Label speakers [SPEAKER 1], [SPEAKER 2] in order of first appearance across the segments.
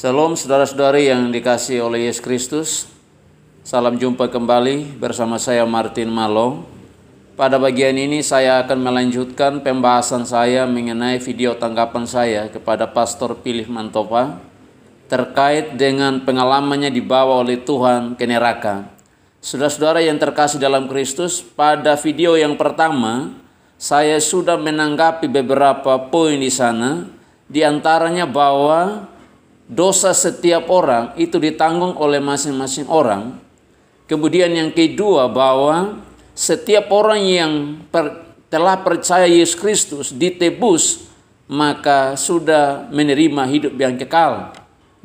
[SPEAKER 1] Shalom saudara-saudari yang dikasihi oleh Yesus Kristus. Salam jumpa kembali bersama saya Martin Malong. Pada bagian ini saya akan melanjutkan pembahasan saya mengenai video tanggapan saya kepada Pastor Philip Mantova terkait dengan pengalamannya dibawa oleh Tuhan ke neraka. Saudara-saudara yang terkasih dalam Kristus, pada video yang pertama saya sudah menanggapi beberapa poin di sana, di antaranya bahwa dosa setiap orang itu ditanggung oleh masing-masing orang. Kemudian yang kedua, bahwa setiap orang yang telah percaya Yesus Kristus ditebus, maka sudah menerima hidup yang kekal.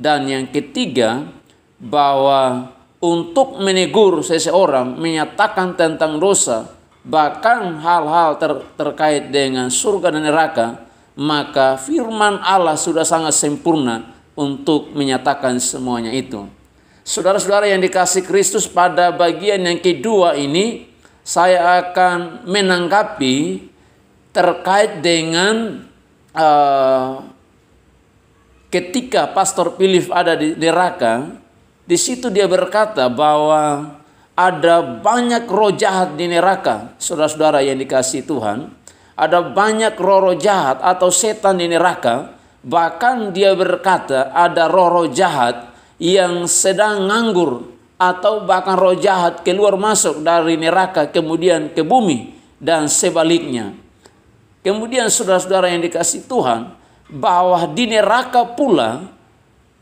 [SPEAKER 1] Dan yang ketiga, bahwa untuk menegur seseorang, menyatakan tentang dosa, bahkan hal-hal terkait dengan surga dan neraka, maka firman Allah sudah sangat sempurna untuk menyatakan semuanya itu. Saudara-saudara yang dikasihi Kristus, pada bagian yang kedua ini saya akan menanggapi terkait dengan ketika Pastor Philip ada di neraka. Di situ dia berkata bahwa ada banyak roh jahat di neraka. Saudara-saudara yang dikasihi Tuhan, ada banyak roh jahat atau setan di neraka. Bahkan dia berkata ada roh-roh jahat yang sedang nganggur, atau bahkan roh jahat keluar masuk dari neraka kemudian ke bumi dan sebaliknya. Kemudian saudara-saudara yang dikasihi Tuhan, bahwa di neraka pula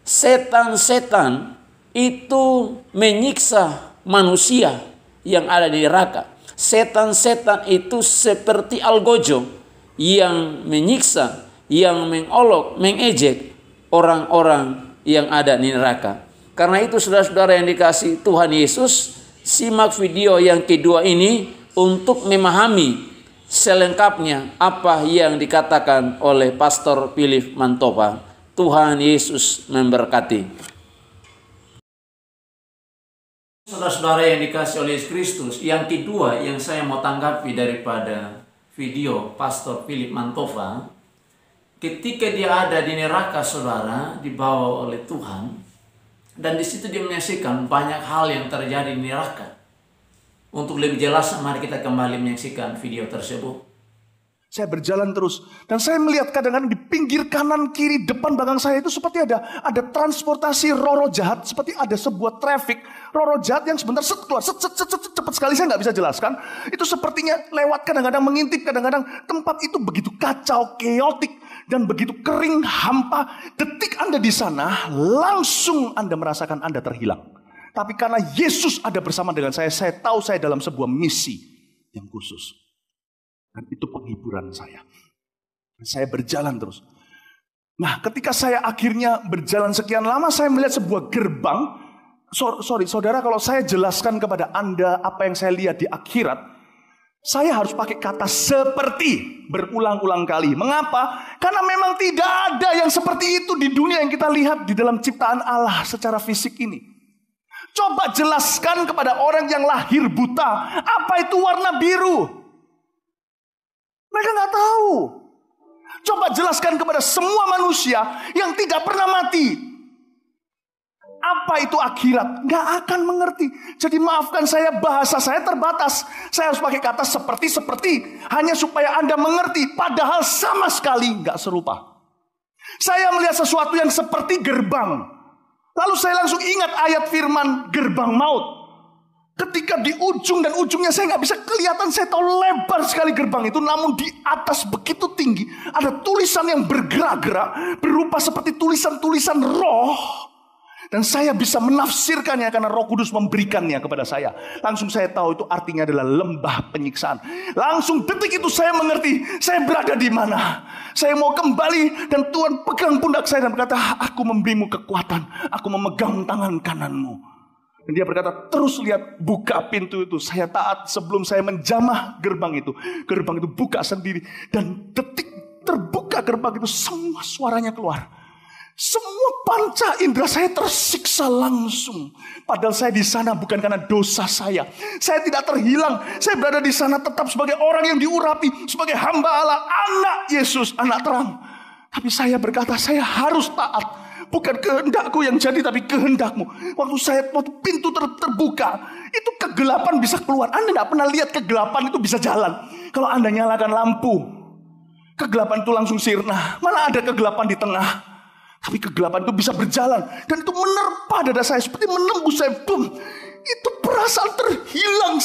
[SPEAKER 1] setan-setan itu menyiksa manusia yang ada di neraka. Setan-setan itu seperti algojo yang menyiksa, yang mengolok, mengejek orang-orang yang ada di neraka. Karena itu saudara-saudara yang dikasihi Tuhan Yesus, simak video yang kedua ini untuk memahami selengkapnya apa yang dikatakan oleh Pastor Philip Mantova. Tuhan Yesus memberkati. Saudara-saudara yang dikasihi oleh Yesus Kristus, yang kedua yang saya mau tanggapi daripada video Pastor Philip Mantova, ketika dia ada di neraka, saudara, dibawa oleh Tuhan, dan di situ dia menyaksikan banyak hal yang terjadi di neraka. Untuk lebih jelas, mari kita kembali menyaksikan video tersebut.
[SPEAKER 2] Saya berjalan terus dan saya melihat kadang-kadang di pinggir kanan, kiri, depan, belakang saya itu seperti ada transportasi roh-roh jahat, seperti ada sebuah traffic roh-roh jahat yang sebentar keluar, cepat sekali, saya nggak bisa jelaskan. Itu sepertinya lewat, kadang-kadang mengintip, kadang-kadang tempat itu begitu kacau, keotik, dan begitu kering, hampa. Detik Anda di sana, langsung Anda merasakan Anda terhilang. Tapi karena Yesus ada bersama dengan saya tahu saya dalam sebuah misi yang khusus. Dan itu penghiburan saya. Saya berjalan terus. Nah, ketika saya akhirnya berjalan sekian lama, saya melihat sebuah gerbang. Sorry, saudara, kalau saya jelaskan kepada Anda apa yang saya lihat di akhirat, saya harus pakai kata seperti berulang-ulang kali. Mengapa? Karena memang tidak ada yang seperti itu di dunia yang kita lihat di dalam ciptaan Allah secara fisik ini. Coba jelaskan kepada orang yang lahir buta, apa itu warna biru? Mereka nggak tahu. Coba jelaskan kepada semua manusia yang tidak pernah mati, apa itu akhirat? Nggak akan mengerti. Jadi maafkan saya, bahasa saya terbatas. Saya harus pakai kata seperti hanya supaya Anda mengerti. Padahal sama sekali nggak serupa. Saya melihat sesuatu yang seperti gerbang. Lalu saya langsung ingat ayat firman gerbang maut. Ketika di ujung dan ujungnya saya nggak bisa kelihatan, saya tahu lebar sekali gerbang itu, namun di atas begitu tinggi ada tulisan yang bergerak-gerak berupa seperti tulisan-tulisan roh, dan saya bisa menafsirkannya karena Roh Kudus memberikannya kepada saya. Langsung saya tahu itu artinya adalah lembah penyiksaan. Langsung detik itu saya mengerti saya berada di mana. Saya mau kembali dan Tuhan pegang pundak saya dan berkata, aku memberimu kekuatan, aku memegang tangan kananmu. Dan dia berkata, terus lihat, buka pintu itu. Saya taat sebelum saya menjamah gerbang itu. Gerbang itu buka sendiri. Dan detik terbuka gerbang itu, semua suaranya keluar. Semua panca indera saya tersiksa langsung. Padahal saya di sana bukan karena dosa saya. Saya tidak terhilang. Saya berada di sana tetap sebagai orang yang diurapi. Sebagai hamba Allah, anak Yesus, anak terang. Tapi saya berkata, saya harus taat. bukan kehendakku yang jadi tapi kehendakmu. Waktu pintu terbuka, itu kegelapan bisa keluar. Anda tidak pernah lihat kegelapan itu bisa jalan. Kalau Anda nyalakan lampu, kegelapan itu langsung sirna. Mana ada kegelapan di tengah. Tapi kegelapan itu bisa berjalan. Dan itu menerpa dada saya seperti menembus saya. Boom. Itu perasaan terhilang.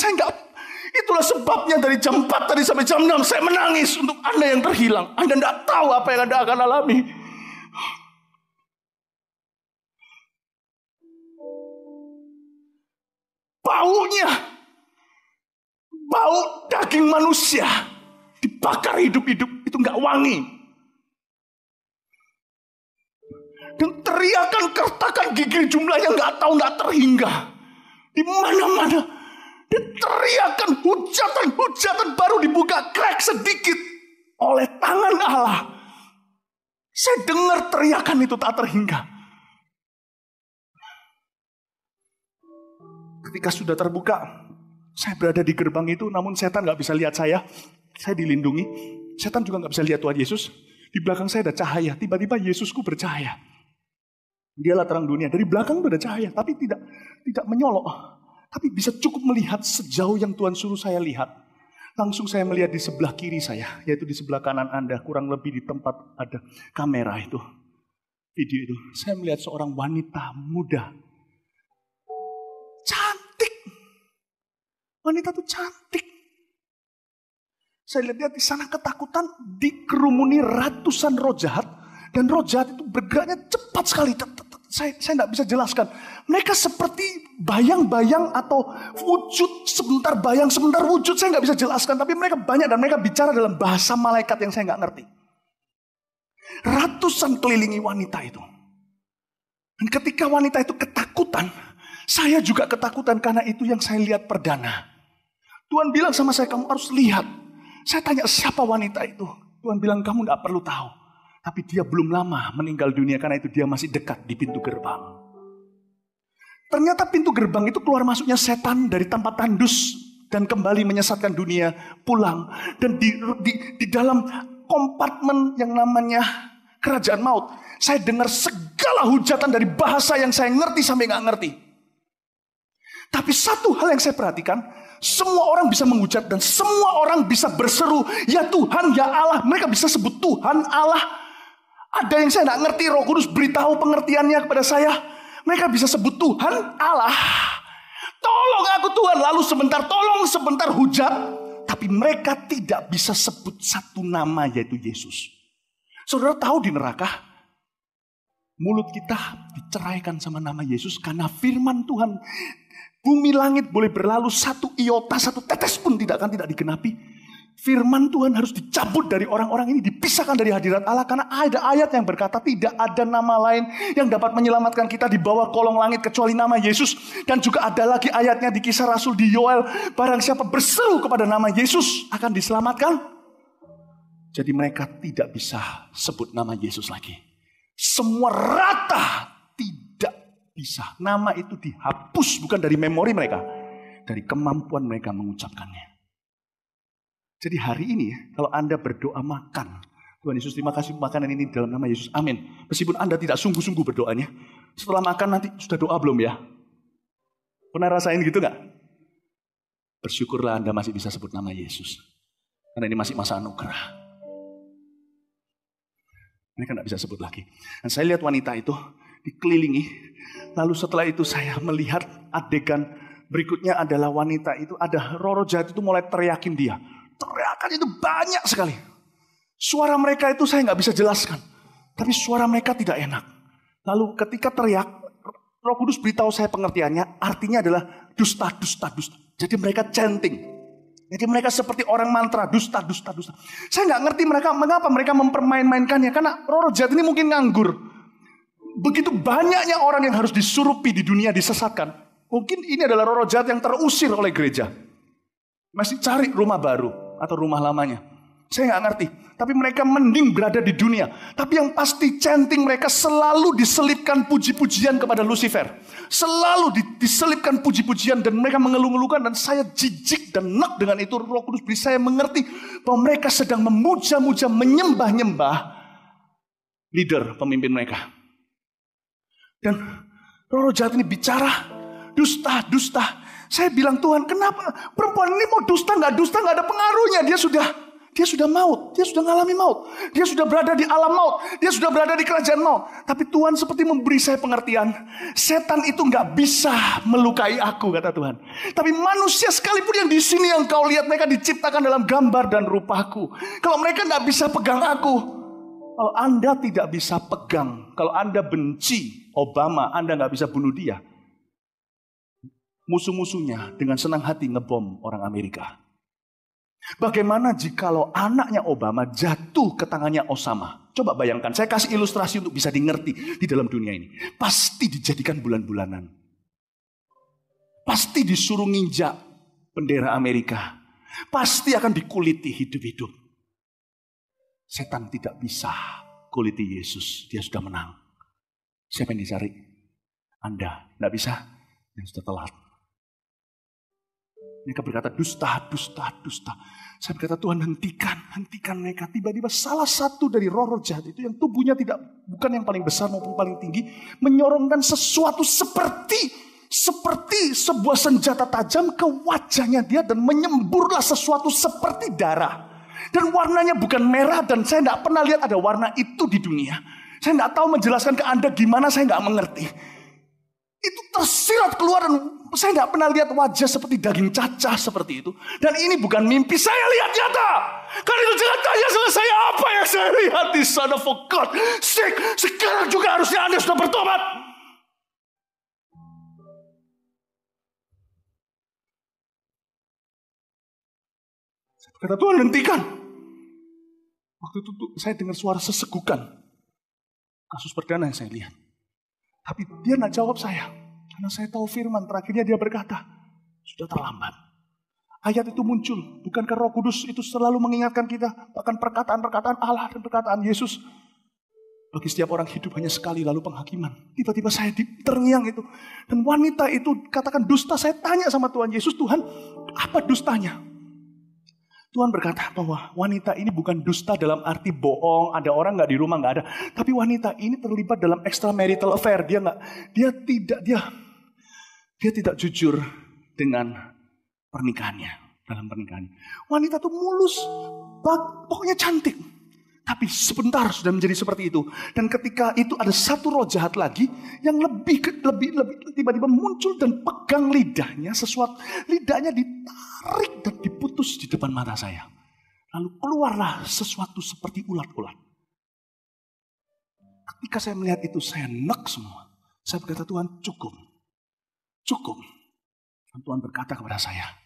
[SPEAKER 2] Itulah sebabnya dari jam 4 tadi sampai jam 6 saya menangis untuk Anda yang terhilang. Anda tidak tahu apa yang Anda akan alami. Baunya, bau daging manusia dibakar hidup-hidup, itu nggak wangi. Dan teriakan kertakan gigi jumlahnya nggak terhingga. Di mana-mana. Dan teriakan hujatan baru dibuka crack sedikit oleh tangan Allah. Saya dengar teriakan itu tak terhingga. Ketika sudah terbuka, saya berada di gerbang itu, namun setan gak bisa lihat saya. Saya dilindungi. Setan juga gak bisa lihat Tuhan Yesus. Di belakang saya ada cahaya. Tiba-tiba Yesusku bercahaya. Dialah terang dunia. Dari belakang itu ada cahaya, tapi tidak menyolok. Tapi bisa cukup melihat sejauh yang Tuhan suruh saya lihat. Langsung saya melihat di sebelah kiri saya, yaitu di sebelah kanan Anda, kurang lebih di tempat ada kamera itu. Video itu. Saya melihat seorang wanita muda. Cantik. Wanita itu cantik. Saya lihat di sana ketakutan, dikerumuni ratusan roh jahat. Dan roh jahat itu bergeraknya cepat sekali. Saya tidak bisa jelaskan. Mereka seperti bayang-bayang atau wujud, sebentar bayang, sebentar wujud. Saya nggak bisa jelaskan. Tapi mereka banyak dan mereka bicara dalam bahasa malaikat yang saya nggak ngerti. Ratusan kelilingi wanita itu. Dan ketika wanita itu ketakutan, saya juga ketakutan karena itu yang saya lihat perdana. Tuhan bilang sama saya, kamu harus lihat. Saya tanya, siapa wanita itu? Tuhan bilang, kamu nggak perlu tahu. Tapi dia belum lama meninggal dunia karena itu dia masih dekat di pintu gerbang. Ternyata pintu gerbang itu keluar masuknya setan dari tempat tandus dan kembali menyesatkan dunia pulang. Dan di dalam kompartemen yang namanya kerajaan maut, saya dengar segala hujatan dari bahasa yang saya ngerti sampai nggak ngerti. Tapi satu hal yang saya perhatikan, semua orang bisa menghujat dan semua orang bisa berseru, ya Tuhan, ya Allah. Mereka bisa sebut Tuhan, Allah. Ada yang saya tidak ngerti, Roh Kudus beritahu pengertiannya kepada saya. Mereka bisa sebut Tuhan, Allah. Tolong aku Tuhan. Lalu sebentar hujat. Tapi mereka tidak bisa sebut satu nama, yaitu Yesus. Saudara tahu di neraka, mulut kita diceraikan sama nama Yesus karena firman Tuhan. Bumi langit boleh berlalu, satu iota, satu tetes pun tidak digenapi. Firman Tuhan harus dicabut dari orang-orang ini, dipisahkan dari hadirat Allah. Karena ada ayat yang berkata tidak ada nama lain yang dapat menyelamatkan kita di bawah kolong langit kecuali nama Yesus. Dan juga ada lagi ayatnya di Kisah Rasul di Yoel, barang siapa berseru kepada nama Yesus akan diselamatkan. Jadi mereka tidak bisa sebut nama Yesus lagi. Semua rata tidak bisa. Nama itu dihapus bukan dari memori mereka, dari kemampuan mereka mengucapkannya. Jadi hari ini kalau Anda berdoa makan, Tuhan Yesus terima kasih makanan ini dalam nama Yesus, amin. Meskipun Anda tidak sungguh-sungguh berdoanya, setelah makan nanti sudah doa belum ya? Pernah rasain gitu gak? Bersyukurlah Anda masih bisa sebut nama Yesus. Karena ini masih masa anugerah. Mereka tidak bisa sebut lagi. Dan saya lihat wanita itu dikelilingi. Lalu setelah itu saya melihat adegan berikutnya adalah wanita itu, ada roh jahat itu mulai teriakin dia. Teriakan itu banyak sekali. Suara mereka itu saya nggak bisa jelaskan. Tapi suara mereka tidak enak. Lalu ketika teriak, Roh Kudus beritahu saya pengertiannya. Artinya adalah dusta, dusta, dusta. Jadi mereka chanting. Jadi mereka seperti orang mantra, dusta, dusta, dusta. Saya nggak ngerti mereka mengapa mereka mempermain-mainkannya. Karena roh jahat ini mungkin nganggur. Begitu banyaknya orang yang harus disurupi di dunia, disesatkan. Mungkin ini adalah roh jahat yang terusir oleh gereja. Masih cari rumah baru atau rumah lamanya. Saya nggak ngerti. Tapi mereka mending berada di dunia. Tapi yang pasti chanting mereka selalu diselipkan puji-pujian kepada Lucifer. Selalu diselipkan puji-pujian dan mereka mengeluh-ngeluhkan. Dan saya jijik dan nek dengan itu. Roh Kudus beri saya mengerti bahwa mereka sedang memuja-muja, menyembah-nyembah leader, pemimpin mereka. Dan roh jahat ini bicara, dusta, dusta. Saya bilang, Tuhan, kenapa perempuan ini mau dusta, nggak ada pengaruhnya. Dia sudah maut, dia sudah ngalami maut. Dia sudah berada di alam maut, dia sudah berada di kerajaan maut. Tapi Tuhan seperti memberi saya pengertian. Setan itu nggak bisa melukai aku, kata Tuhan. Tapi manusia sekalipun yang di sini yang kau lihat, mereka diciptakan dalam gambar dan rupaku. Kalau mereka nggak bisa pegang aku, kalau Anda tidak bisa pegang, kalau Anda benci Obama, Anda nggak bisa bunuh dia. Musuh-musuhnya dengan senang hati ngebom orang Amerika. Bagaimana jikalau anaknya Obama jatuh ke tangannya Osama? Coba bayangkan, saya kasih ilustrasi untuk bisa dimengerti di dalam dunia ini. Pasti dijadikan bulan-bulanan. Pasti disuruh nginjak bendera Amerika. Pasti akan dikuliti hidup-hidup. Setan tidak bisa kuliti Yesus, dia sudah menang. Siapa yang dicari? Anda, tidak bisa, yang sudah telat. Mereka berkata, dusta, dusta, dusta. Saya berkata, Tuhan hentikan mereka. Tiba-tiba salah satu dari roh-roh jahat itu yang tubuhnya bukan yang paling besar maupun paling tinggi, menyorongkan sesuatu seperti sebuah senjata tajam ke wajahnya dia dan menyemburlah sesuatu seperti darah. Dan warnanya bukan merah dan saya tidak pernah lihat ada warna itu di dunia. Saya tidak tahu menjelaskan ke Anda gimana, saya tidak mengerti. Itu tersirat keluar dan saya tidak pernah lihat wajah seperti daging cacah seperti itu. Dan ini bukan mimpi, saya lihat nyata. Kalau itu jangan tanya sama saya apa yang saya lihat di sana, for God sake. Sekarang juga harusnya Anda sudah bertobat. Kata Tuhan, hentikan. Waktu itu saya dengar suara sesegukan. Kasus perdana yang saya lihat. Tapi dia tidak jawab saya. Karena saya tahu firman. Terakhirnya dia berkata, sudah terlambat. Ayat itu muncul. Bukankah Roh Kudus itu selalu mengingatkan kita. Bahkan perkataan-perkataan Allah dan perkataan Yesus. Bagi setiap orang hidup hanya sekali lalu penghakiman. Tiba-tiba saya terngiang itu. Dan wanita itu katakan dusta. Saya tanya sama Tuhan Yesus, Tuhan apa dustanya? Tuhan berkata bahwa wanita ini bukan dusta dalam arti bohong, ada orang nggak di rumah, nggak ada. Tapi wanita ini terlibat dalam extramarital affair. Dia tidak jujur dengan pernikahannya, dalam pernikahannya. Wanita itu mulus, pokoknya cantik. Tapi sebentar sudah menjadi seperti itu. Dan ketika itu ada satu roh jahat lagi yang lebih tiba-tiba muncul dan pegang lidahnya, lidahnya ditarik dan diputus di depan mata saya. Lalu keluarlah sesuatu seperti ulat-ulat. Ketika saya melihat itu, saya nek semua. Saya berkata, Tuhan cukup. Dan Tuhan berkata kepada saya,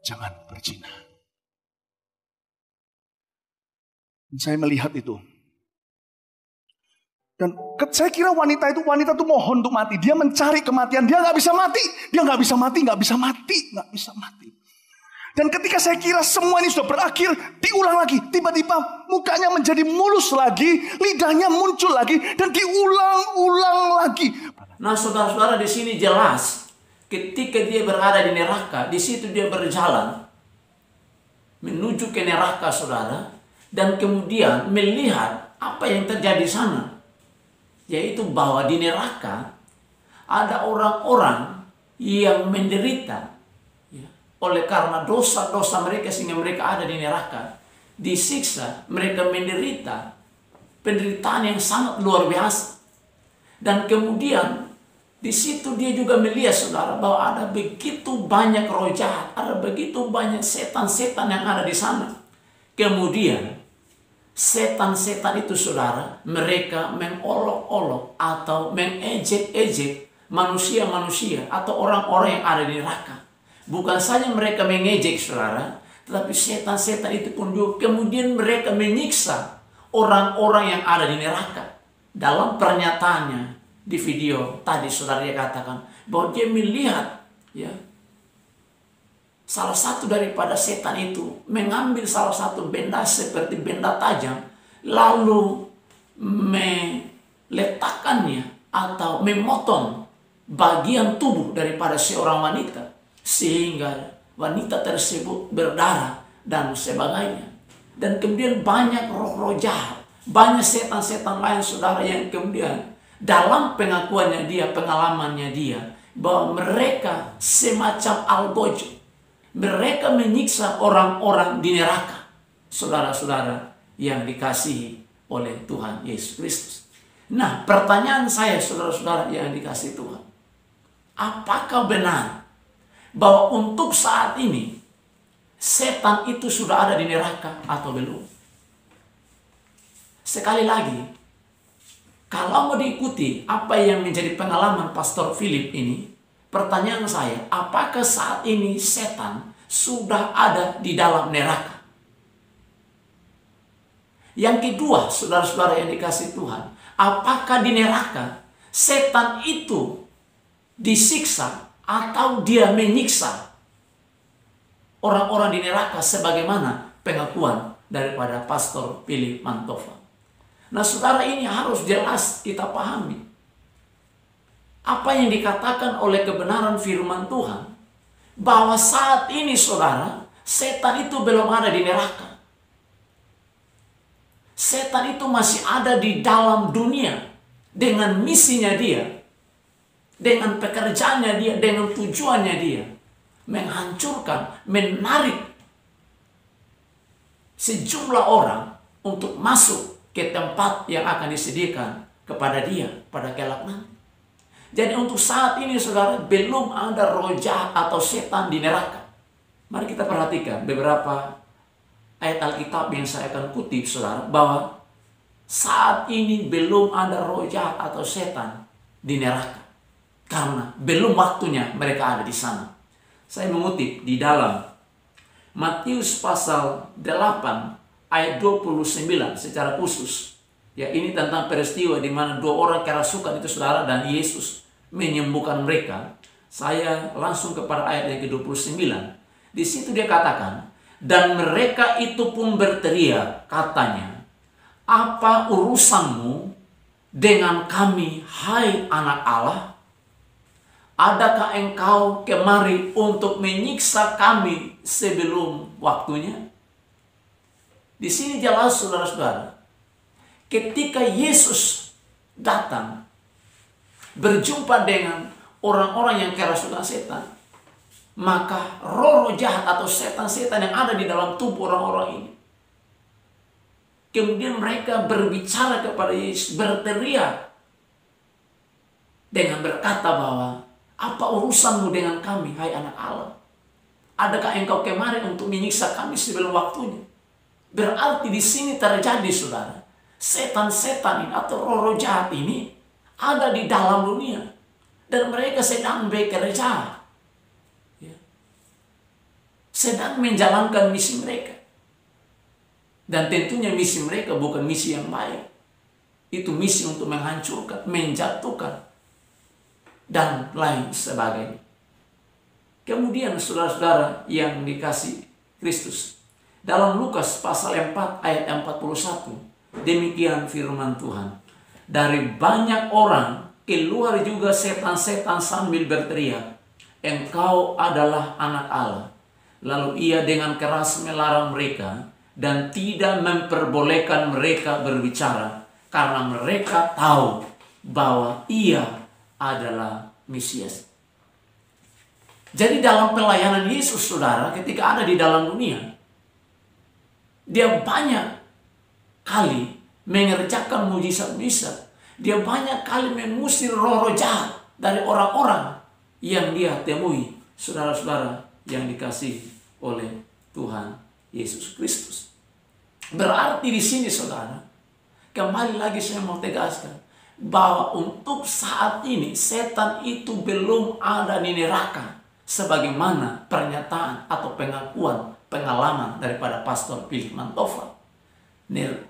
[SPEAKER 2] jangan berzina. Dan saya melihat itu. Dan saya kira wanita itu mohon untuk mati. Dia mencari kematian. Dia nggak bisa mati. Dan ketika saya kira semua ini sudah berakhir, diulang lagi. Tiba-tiba mukanya menjadi mulus lagi, lidahnya muncul lagi, dan diulang-ulang lagi.
[SPEAKER 1] Nah, saudara-saudara, di sini jelas ketika dia berada di neraka, di situ dia berjalan menuju ke neraka, saudara. Dan kemudian melihat apa yang terjadi di sana. Yaitu bahwa di neraka ada orang-orang yang menderita. Ya, oleh karena dosa-dosa mereka sehingga mereka ada di neraka. Disiksa, mereka menderita. Penderitaan yang sangat luar biasa. Dan kemudian di situ dia juga melihat, saudara, bahwa ada begitu banyak roh jahat. Ada begitu banyak setan-setan yang ada di sana. Kemudian setan-setan itu, saudara, mereka mengolok-olok atau mengejek-ejek manusia-manusia atau orang-orang yang ada di neraka. Bukan saja mereka mengejek, saudara, tetapi setan-setan itu pun juga kemudian mereka menyiksa orang-orang yang ada di neraka. Dalam pernyataannya di video tadi, saudara, dia katakan bahwa dia melihat, ya, salah satu daripada setan itu mengambil salah satu benda seperti benda tajam, lalu meletakkannya atau memotong bagian tubuh daripada seorang wanita, sehingga wanita tersebut berdarah dan sebagainya. Dan kemudian banyak roh-roh jahat, banyak setan-setan lain, saudara, yang kemudian dalam pengakuannya dia, pengalamannya dia, bahwa mereka semacam algojo. Mereka menyiksa orang-orang di neraka. Saudara-saudara yang dikasihi oleh Tuhan Yesus Kristus. Nah, pertanyaan saya, saudara-saudara yang dikasihi Tuhan, apakah benar bahwa untuk saat ini setan itu sudah ada di neraka atau belum? Sekali lagi, kalau mau diikuti apa yang menjadi pengalaman Pastor Philip ini, pertanyaan saya, apakah saat ini setan sudah ada di dalam neraka? Yang kedua, saudara-saudara yang dikasihi Tuhan, apakah di neraka setan itu disiksa atau dia menyiksa orang-orang di neraka sebagaimana pengakuan daripada Pastor Philip Mantova? Nah, saudara, ini harus jelas kita pahami. Apa yang dikatakan oleh kebenaran firman Tuhan, bahwa saat ini, saudara, setan itu belum ada di neraka. Setan itu masih ada di dalam dunia dengan misinya dia, dengan pekerjaannya dia, dengan tujuannya dia, menghancurkan, menarik sejumlah orang untuk masuk ke tempat yang akan disediakan kepada dia pada kelak nanti. Jadi untuk saat ini, saudara, belum ada roh jahat atau setan di neraka. Mari kita perhatikan beberapa ayat Alkitab yang saya akan kutip, saudara, bahwa saat ini belum ada roh jahat atau setan di neraka. Karena belum waktunya mereka ada di sana. Saya mengutip di dalam Matius pasal 8 ayat 29 secara khusus. Ya, ini tentang peristiwa di mana dua orang kerasukan itu, saudara, dan Yesus menyembuhkan mereka. Saya langsung kepada ayat yang ke-29. Di situ dia katakan, dan mereka itu pun berteriak, katanya, apa urusanmu dengan kami, hai anak Allah? Adakah engkau kemari untuk menyiksa kami sebelum waktunya? Di sini jelas, saudara-saudara, ketika Yesus datang berjumpa dengan orang-orang yang kerasukan setan, maka roh-roh jahat atau setan-setan yang ada di dalam tubuh orang-orang ini, kemudian mereka berbicara kepada Yesus, berteriak dengan berkata bahwa, apa urusanmu dengan kami, hai anak Allah? Adakah engkau kemari untuk menyiksa kami sebelum waktunya? Berarti di sini terjadi, saudara, setan-setan ini atau roh-roh jahat ini ada di dalam dunia dan mereka sedang bekerja, ya, sedang menjalankan misi mereka. Dan tentunya misi mereka bukan misi yang baik. Itu misi untuk menghancurkan, menjatuhkan, dan lain sebagainya. Kemudian, saudara-saudara yang dikasihi Kristus, dalam Lukas pasal 4 ayat 41, demikian firman Tuhan. Dari banyak orang keluar juga setan-setan sambil berteriak, engkau adalah anak Allah. Lalu ia dengan keras melarang mereka dan tidak memperbolehkan mereka berbicara, karena mereka tahu bahwa ia adalah Mesias. Jadi dalam pelayanan Yesus, saudara, ketika ada di dalam dunia, dia banyak kali mengerjakan mujizat-mujizat. Dia banyak kali mengusir roh-roh jahat dari orang-orang yang dia temui, saudara-saudara yang dikasihi oleh Tuhan Yesus Kristus. Berarti di sini, saudara, kembali lagi saya mau tegaskan bahwa untuk saat ini setan itu belum ada di neraka, sebagaimana pernyataan atau pengakuan pengalaman daripada Pastor Philip Mantova.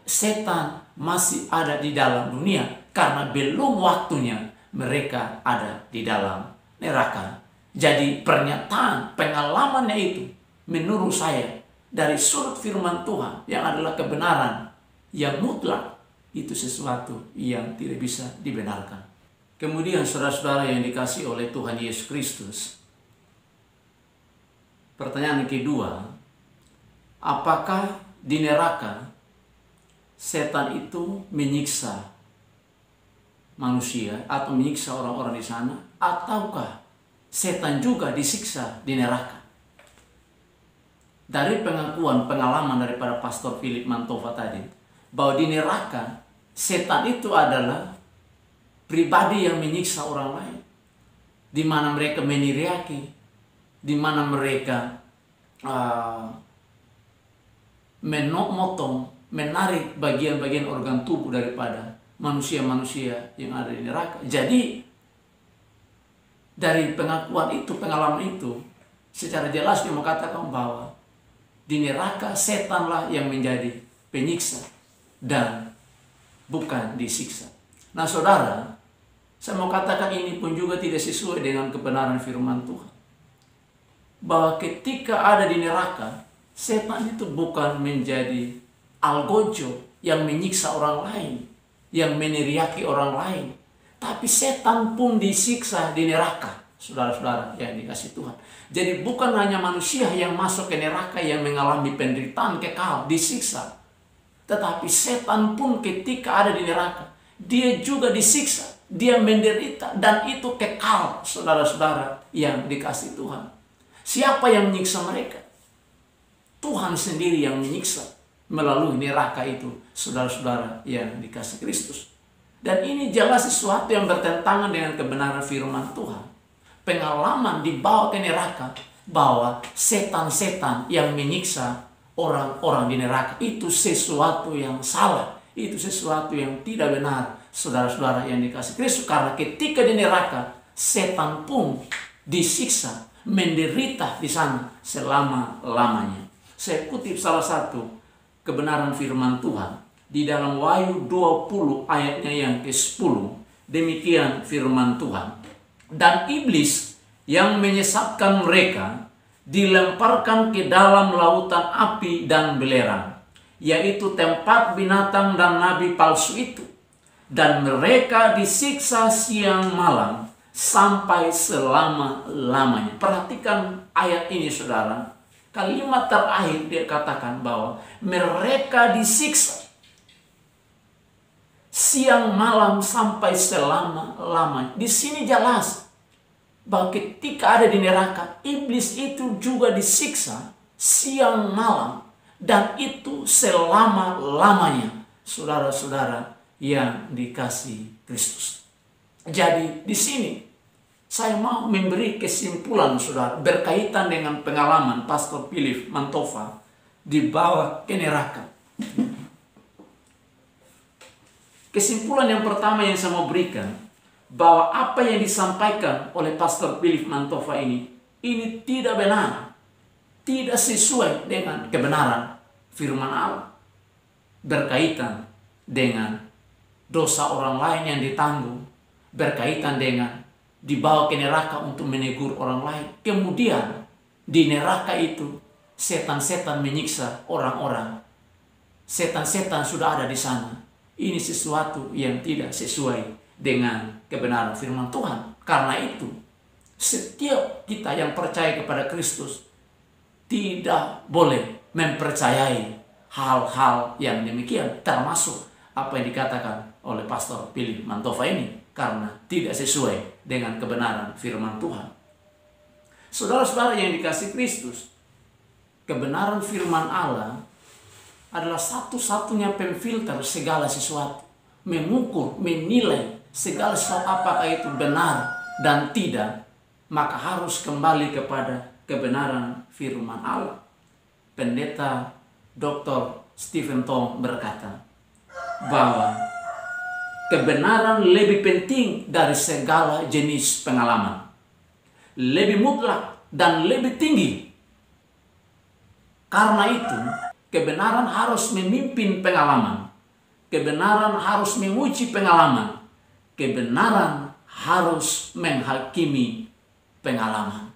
[SPEAKER 1] Setan masih ada di dalam dunia karena belum waktunya mereka ada di dalam neraka. Jadi pernyataan pengalamannya itu menurut saya dari sudut firman Tuhan yang adalah kebenaran yang mutlak, itu sesuatu yang tidak bisa dibenarkan. Kemudian, saudara-saudara yang dikasihi oleh Tuhan Yesus Kristus, pertanyaan kedua, apakah di neraka setan itu menyiksa manusia atau menyiksa orang-orang di sana, ataukah setan juga disiksa di neraka? Dari pengakuan pengalaman daripada Pastor Philip Mantova tadi, bahwa di neraka setan itu adalah pribadi yang menyiksa orang lain, di mana mereka meniriaki, di mana mereka memotong, menarik bagian-bagian organ tubuh daripada manusia-manusia yang ada di neraka. Jadi dari pengakuan itu, pengalaman itu, secara jelas dia mengatakan bahwa di neraka setanlah yang menjadi penyiksa dan bukan disiksa. Nah saudara, saya mau katakan ini pun juga tidak sesuai dengan kebenaran firman Tuhan. Bahwa ketika ada di neraka, setan itu bukan menjadi algojo yang menyiksa orang lain, yang meneriaki orang lain. Tapi setan pun disiksa di neraka, saudara-saudara yang dikasih Tuhan. Jadi bukan hanya manusia yang masuk ke neraka yang mengalami penderitaan kekal, disiksa. Tetapi setan pun ketika ada di neraka, dia juga disiksa, dia menderita, dan itu kekal, saudara-saudara yang dikasih Tuhan. Siapa yang menyiksa mereka? Tuhan sendiri yang menyiksa melalui neraka itu, saudara-saudara yang dikasih Kristus. Dan ini jelas sesuatu yang bertentangan dengan kebenaran firman Tuhan. Pengalaman dibawa ke neraka, bahwa setan-setan yang menyiksa orang-orang di neraka itu sesuatu yang salah, itu sesuatu yang tidak benar, saudara-saudara yang dikasih Kristus. Karena ketika di neraka, setan pun disiksa, menderita di sana selama-lamanya. Saya kutip salah satu kebenaran firman Tuhan di dalam Wahyu 20 ayatnya yang ke-10. Demikian firman Tuhan. Dan iblis yang menyesatkan mereka dilemparkan ke dalam lautan api dan belerang, yaitu tempat binatang dan nabi palsu itu. Dan mereka disiksa siang malam sampai selama-lamanya. Perhatikan ayat ini saudara. Kalimat terakhir dia katakan bahwa mereka disiksa siang malam sampai selama-lamanya. Di sini jelas bahwa ketika ada di neraka, iblis itu juga disiksa siang malam, dan itu selama-lamanya, saudara-saudara yang dikasih Kristus. Jadi di sini saya mau memberi kesimpulan saudara berkaitan dengan pengalaman Pastor Philip Mantova dibawa ke neraka. Kesimpulan yang pertama yang saya mau berikan, bahwa apa yang disampaikan oleh Pastor Philip Mantova ini tidak benar, tidak sesuai dengan kebenaran firman Allah berkaitan dengan dosa orang lain yang ditanggung, berkaitan dengan dibawa ke neraka untuk menegur orang lain. Kemudian di neraka itu setan-setan menyiksa orang-orang. Setan-setan sudah ada di sana. Ini sesuatu yang tidak sesuai dengan kebenaran firman Tuhan. Karena itu setiap kita yang percaya kepada Kristus tidak boleh mempercayai hal-hal yang demikian, termasuk apa yang dikatakan oleh Pastor Philip Mantova ini, karena tidak sesuai dengan kebenaran firman Tuhan. Saudara-saudara yang dikasih Kristus, kebenaran firman Allah adalah satu-satunya pemfilter segala sesuatu, mengukur, menilai segala sesuatu apakah itu benar dan tidak, maka harus kembali kepada kebenaran firman Allah. Pendeta Dr. Stephen Tong berkata bahwa kebenaran lebih penting dari segala jenis pengalaman, lebih mutlak dan lebih tinggi. Karena itu, kebenaran harus memimpin pengalaman. Kebenaran harus menguji pengalaman. Kebenaran harus menghakimi pengalaman.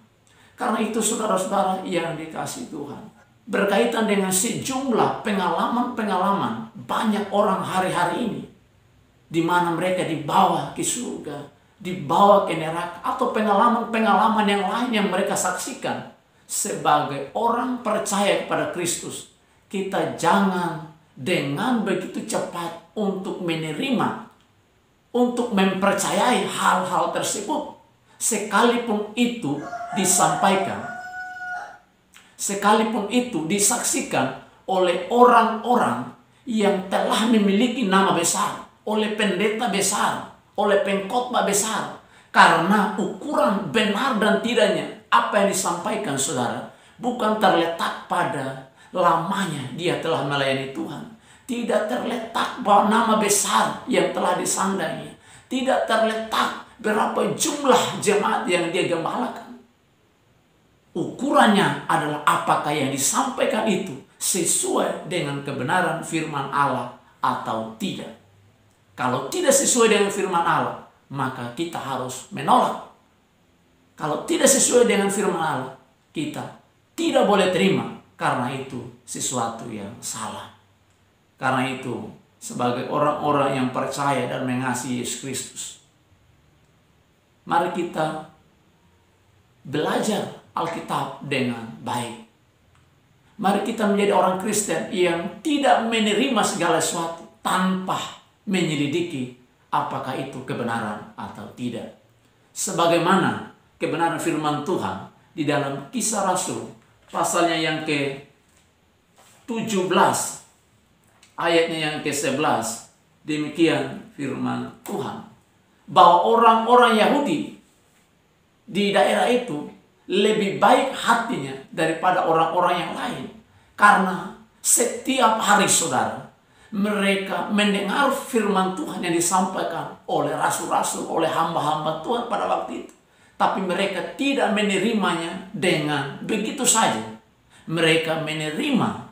[SPEAKER 1] Karena itu saudara-saudara yang dikasihi Tuhan, berkaitan dengan sejumlah pengalaman-pengalaman banyak orang hari-hari ini, di mana mereka dibawa ke surga, dibawa ke neraka, atau pengalaman-pengalaman yang lain yang mereka saksikan. Sebagai orang percaya kepada Kristus, kita jangan dengan begitu cepat untuk menerima, untuk mempercayai hal-hal tersebut. Sekalipun itu disampaikan, sekalipun itu disaksikan oleh orang-orang yang telah memiliki nama besar, oleh pendeta besar, oleh pengkhotbah besar. Karena ukuran benar dan tidaknya apa yang disampaikan saudara bukan terletak pada lamanya dia telah melayani Tuhan. Tidak terletak bahwa nama besar yang telah disandangnya. Tidak terletak berapa jumlah jemaat yang dia gembalakan. Ukurannya adalah apakah yang disampaikan itu sesuai dengan kebenaran firman Allah atau tidak. Kalau tidak sesuai dengan firman Allah, maka kita harus menolak. Kalau tidak sesuai dengan firman Allah, kita tidak boleh terima, karena itu sesuatu yang salah. Karena itu, sebagai orang-orang yang percaya dan mengasihi Yesus Kristus, mari kita belajar Alkitab dengan baik. Mari kita menjadi orang Kristen yang tidak menerima segala sesuatu tanpa menyelidiki apakah itu kebenaran atau tidak. Sebagaimana kebenaran firman Tuhan di dalam Kisah Rasul, pasalnya yang ke-17, ayatnya yang ke-11, demikian firman Tuhan, bahwa orang-orang Yahudi di daerah itu lebih baik hatinya daripada orang-orang yang lain. Karena setiap hari saudara, mereka mendengar firman Tuhan yang disampaikan oleh rasul-rasul, oleh hamba-hamba Tuhan pada waktu itu. Tapi mereka tidak menerimanya dengan begitu saja. Mereka menerima,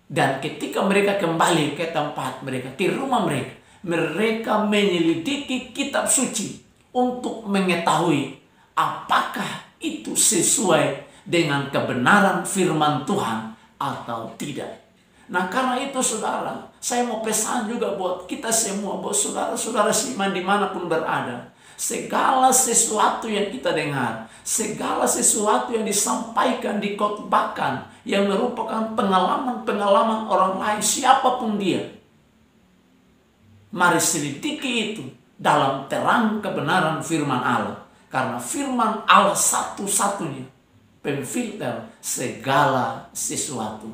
[SPEAKER 1] dan ketika mereka kembali ke tempat mereka, ke rumah mereka, mereka menyelidiki kitab suci untuk mengetahui apakah itu sesuai dengan kebenaran firman Tuhan atau tidak. Nah, karena itu saudara, saya mau pesan juga buat kita semua, buat saudara-saudara seiman dimanapun berada. Segala sesuatu yang kita dengar, segala sesuatu yang disampaikan, dikhotbahkan, yang merupakan pengalaman-pengalaman orang lain, siapapun dia, mari selidiki itu dalam terang kebenaran firman Allah. Karena firman Allah satu-satunya pemfilter segala sesuatu.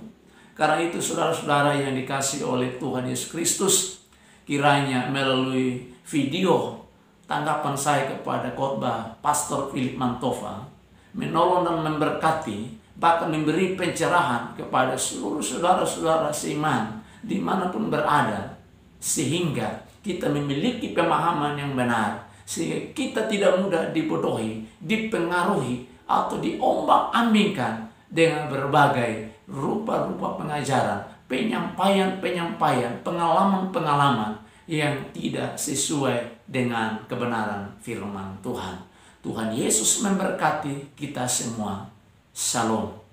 [SPEAKER 1] Karena itu saudara-saudara yang dikasihi oleh Tuhan Yesus Kristus, kiranya melalui video tanggapan saya kepada khotbah Pastor Philip Mantova menolong dan memberkati, bahkan memberi pencerahan kepada seluruh saudara-saudara seiman dimanapun berada, sehingga kita memiliki pemahaman yang benar, sehingga kita tidak mudah dibodohi, dipengaruhi, atau diombang-ambingkan dengan berbagai rupa-rupa pengajaran, penyampaian-penyampaian, pengalaman-pengalaman yang tidak sesuai dengan kebenaran firman Tuhan. Tuhan Yesus memberkati kita semua. Shalom.